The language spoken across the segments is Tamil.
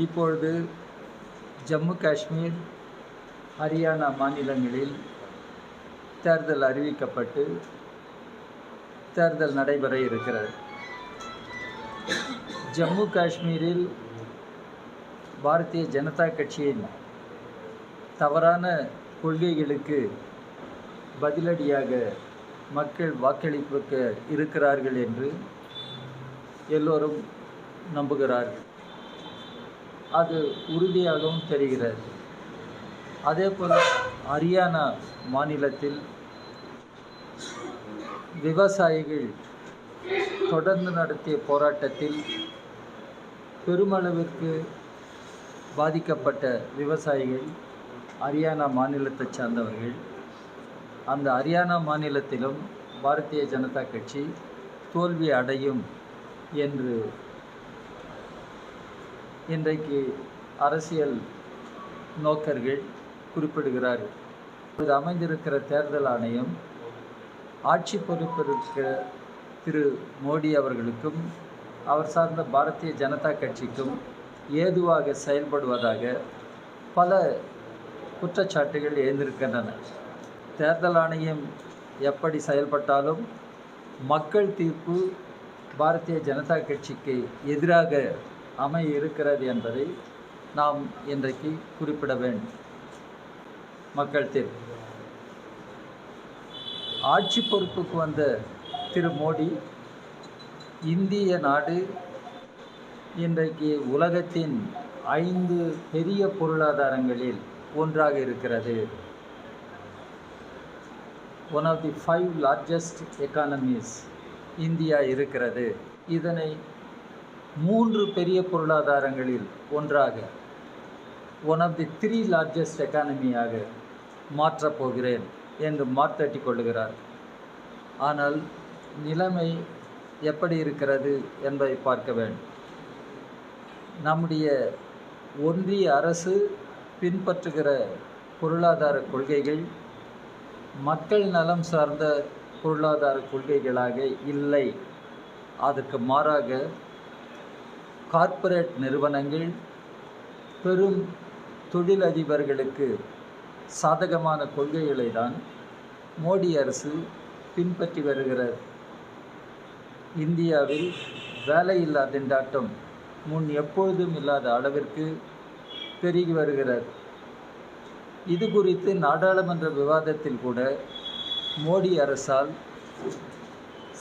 இப்பொழுது ஜம்மு காஷ்மீர், ஹரியானா மாநிலங்களில் தேர்தல் அறிவிக்கப்பட்டு தேர்தல் நடைபெற இருக்கிறது. ஜம்மு காஷ்மீரில் பாரதிய ஜனதா கட்சியின் தவறான கொள்கைகளுக்கு பதிலடியாக மக்கள் வாக்களிக்க இருக்கிறார்கள் என்று எல்லோரும் நம்புகிறார்கள். அது உறுதியாகவும் தெரிகிறது. அதேபோல் ஹரியானா மாநிலத்தில் விவசாயிகள் தொடர்ந்து நடத்திய போராட்டத்தில் பெருமளவிற்கு பாதிக்கப்பட்ட விவசாயிகள் ஹரியானா மாநிலத்தைச் சார்ந்தவர்கள். அந்த ஹரியானா மாநிலத்திலும் பாரதிய ஜனதா கட்சி தோல்வி அடையும் என்று இன்றைக்கு அரசியல் நோக்கர்கள் குறிப்பிடுகிறார்கள். இது அமைந்திருக்கிற தேர்தல் ஆணையம் ஆட்சி பொறுப்பிருக்கிற திரு மோடி அவர்களுக்கும் அவர் சார்ந்த பாரதிய ஜனதா கட்சிக்கும் ஏதுவாக செயல்படுவதாக பல குற்றச்சாட்டுகள் எழுந்திருக்கின்றன. தேர்தல் ஆணையம் எப்படி செயல்பட்டாலும் மக்கள் தீர்ப்பு பாரதிய ஜனதா கட்சிக்கு எதிராக அமைய இருக்கிறது என்பதை நாம் இன்றைக்கு குறிப்பிட வேண்டும். மக்கள் தீர்ப்பு ஆட்சி பொறுப்புக்கு வந்த திரு மோடி, இந்திய நாடு இன்றைக்கு உலகத்தின் 5 பெரிய பொருளாதாரங்களில் ஒன்றாக இருக்கிறது. One of the 5 largest economies India இருக்கிறது. இதனை 3 பெரிய பொருளாதாரங்களில் ஒன்றாக, ஒன் ஆஃப் தி 3 லார்ஜஸ்ட் எக்கானமியாக மாற்றப் போகிறேன் என்று மாற்றட்டி கொள்ளுகிறார். ஆனால் நிலைமை எப்படி இருக்கிறது என்பதை பார்க்க வேண்டும். நம்முடைய ஒன்றிய அரசு பின்பற்றுகிற பொருளாதார கொள்கைகள் மக்கள் நலம் சார்ந்த பொருளாதார கொள்கைகளாக இல்லை. அதற்கு மாறாக கார்ப்பரேட் நிறுவனங்கள் பெரும் தொழிலதிபர்களுக்கு சாதகமான கொள்கைகளை தான் மோடி அரசு பின்பற்றி வருகிறது. இந்தியாவில் வேலையில்லா திண்டாட்டம் முன் எப்பொழுதும் இல்லாத அளவிற்கு பெருகி வருகிறது. இது குறித்து நாடாளுமன்ற விவாதத்தில் கூட மோடி அரசால்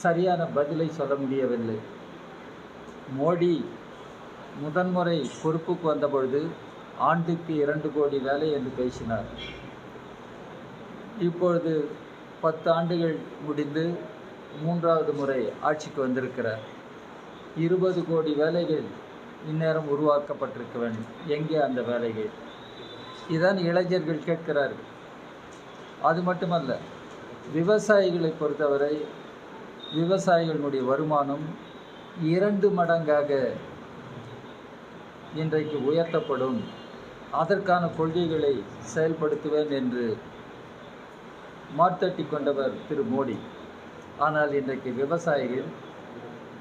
சரியான பதிலை சொல்ல முடியவில்லை. மோடி முதன்முறை பொறுப்புக்கு வந்தபொழுது ஆண்டுக்கு 2 கோடி வேலை என்று பேசினார். இப்பொழுது 10 ஆண்டுகள் முடிந்து 3வது முறை ஆட்சிக்கு வந்திருக்கிறார். 20 கோடி வேலைகள் இந்நேரம் உருவாக்கப்பட்டிருக்க வேண்டும். எங்கே அந்த வேலைகள்? இதான் இளைஞர்கள் கேட்கிறார்கள். அது மட்டுமல்ல, விவசாயிகளை பொறுத்தவரை விவசாயிகளுடைய வருமானம் 2 மடங்காக இன்றைக்கு உயர்த்தப்படும். அதற்கான கொள்கைகளை செயல்படுத்துவேன் என்று மார்த்தட்டி கொண்டவர் திரு மோடி. ஆனால் இன்றைக்கு விவசாயிகள்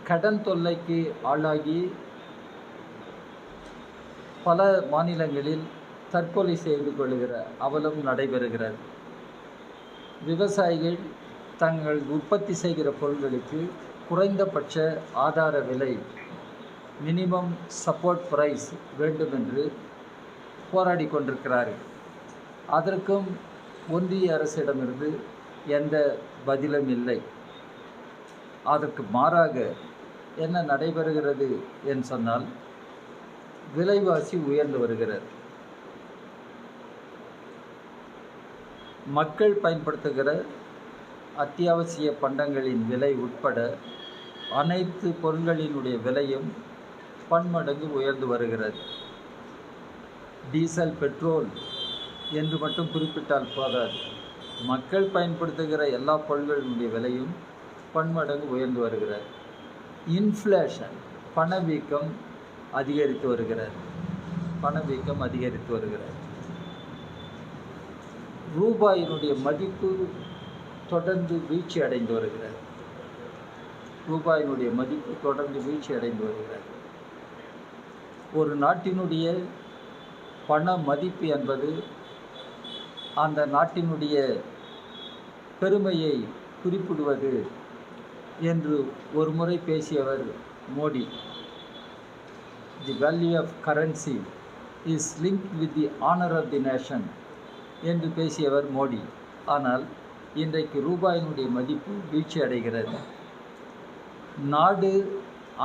கடன் தொல்லைக்கு ஆளாகி பல மாநிலங்களில் தற்கொலை செய்து கொள்கிற அவலம் நடைபெறுகிறது. விவசாயிகள் தங்கள் உற்பத்தி செய்கிற பொருட்களுக்கு குறைந்தபட்ச ஆதார விலை, மினிமம் சப்போர்ட் பிரைஸ் வேண்டும் என்று போராடி கொண்டிருக்கிறார்கள். அதற்கும் ஒன்றிய அரசிடமிருந்து எந்த பதிலும் இல்லை. அதற்கு மாறாக என்ன நடைபெறுகிறது என்று சொன்னால், விலைவாசி உயர்ந்து வருகிறது. மக்கள் பயன்படுத்துகிற அத்தியாவசிய பண்டங்களின் விலை உட்பட அனைத்து பொருட்களினுடைய விலையும் பன்மடங்கு உயர்ந்து வருகிறது. டீசல், பெட்ரோல் என்று மட்டும் குறிப்பிட்டால் போதாது. மக்கள் பயன்படுத்துகிற எல்லா பொருட்களினுடைய விலையும் பன்மடங்கு உயர்ந்து வருகிறது. இன்ஃப்ளேஷன், பணவீக்கம் அதிகரித்து வருகிறது. ரூபாயினுடைய மதிப்பு தொடர்ந்து வீழ்ச்சி அடைந்து வருகிறது. ஒரு நாட்டினுடைய பண மதிப்பு என்பது அந்த நாட்டினுடைய பெருமையை குறிப்பிடுவது என்று ஒரு முறை பேசியவர் Modi. The value of currency is linked with the honour of the nation என்று பேசியவர் மோடி. ஆனால் இன்றைக்கு ரூபாயினுடைய மதிப்பு வீழ்ச்சி அடைகிறது. நாடு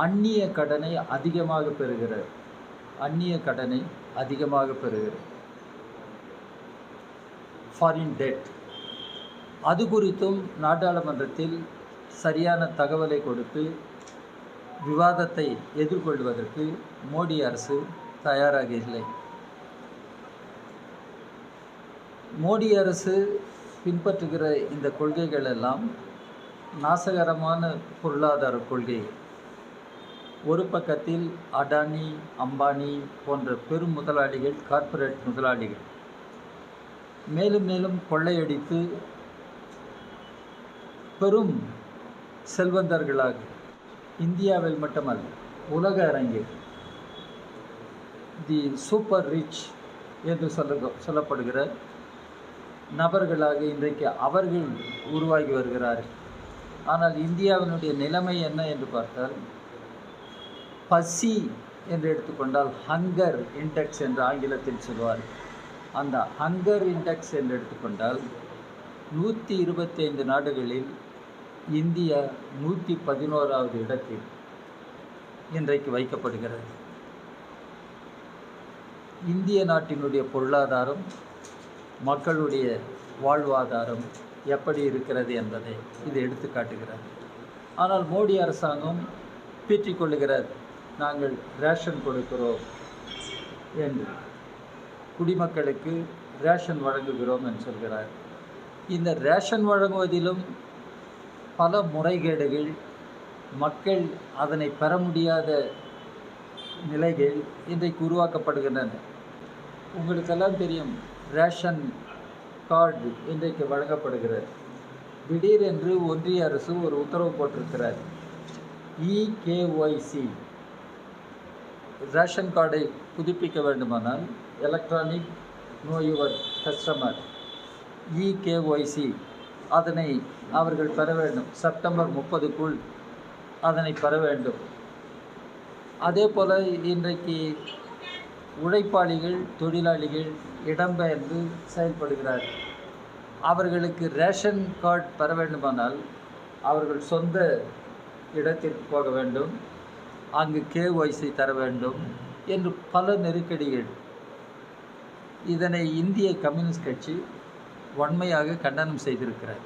அந்நிய கடனை அதிகமாக பெறுகிறது. Foreign debt. அது குறித்தும் நாடாளுமன்றத்தில் சரியான தகவலை கொடுத்து விவாதத்தை எதிர்கொள்வதற்கு மோடி அரசு தயாராக இல்லை. மோடி அரசு பின்பற்றுகிற இந்த கொள்கைகள் எல்லாம் நாசகரமான பொருளாதார கொள்கை. ஒரு பக்கத்தில் அடானி, அம்பானி போன்ற பெரும் முதலாளிகள், கார்ப்பரேட் முதலாளிகள் மேலும் மேலும் கொள்ளையடித்து பெரும் செல்வந்தர்களாக இந்தியாவில் மட்டுமல்ல உலக அரங்கில் தி சூப்பர் ரிச் என்று சொல்லப்படுகிற நபர்களாக இன்றைக்கு அவர்கள் உருவாகி வருகிறார்கள். ஆனால் இந்தியாவினுடைய நிலைமை என்ன என்று பார்த்தால், பசி என்று எடுத்துக்கொண்டால் ஹங்கர் இண்டெக்ஸ் என்று ஆங்கிலத்தில் சொல்வார். அந்த ஹங்கர் இண்டெக்ஸ் என்று எடுத்துக்கொண்டால் 125 நாடுகளில் இந்தியா 111வது இடத்தில் இன்றைக்கு வைக்கப்படுகிறது. இந்திய நாட்டினுடைய பொருளாதாரம், மக்களுடைய வாழ்வாதாரம் எப்படி இருக்கிறது என்பதை இது எடுத்து காட்டுகிறது. ஆனால் மோடி அரசாங்கம் பீற்றிக்கொள்ளுகிறது, நாங்கள் ரேஷன் கொடுக்கிறோம் என்று, குடிமக்களுக்கு ரேஷன் வழங்குகிறோம் என்று சொல்கிறார். இந்த ரேஷன் வழங்குவதிலும் பல முறைகேடுகள், மக்கள் அதனை பெற முடியாத நிலைகள் இன்றைக்கு உருவாக்கப்படுகின்றன. உங்களுக்கெல்லாம் தெரியும், ரேஷன் கார்டு இன்றைக்கு வழங்கப்படுகிறது. திடீரென்று ஒன்றிய அரசு ஒரு உத்தரவு போட்டிருக்கிறார். EKYC ரேஷன் கார்டை புதுப்பிக்க வேண்டுமானால் electronic no your customer EKYC அதனை அவர்கள் பெற வேண்டும். செப்டம்பர் 30க்குள் அதனை பெற வேண்டும். அதே போல் இன்றைக்கு உழைப்பாளிகள், தொழிலாளிகள் இடம்பெயர்ந்து செயல்படுகிறார்கள். அவர்களுக்கு ரேஷன் கார்டு பெற வேண்டுமானால் அவர்கள் சொந்த இடத்திற்கு போக வேண்டும், அங்கு KYC தர வேண்டும் என்று பல நெருக்கடிகள். இதனை இந்திய கம்யூனிஸ்ட் கட்சி வன்மையாக கண்டனம் செய்திருக்கிறார்.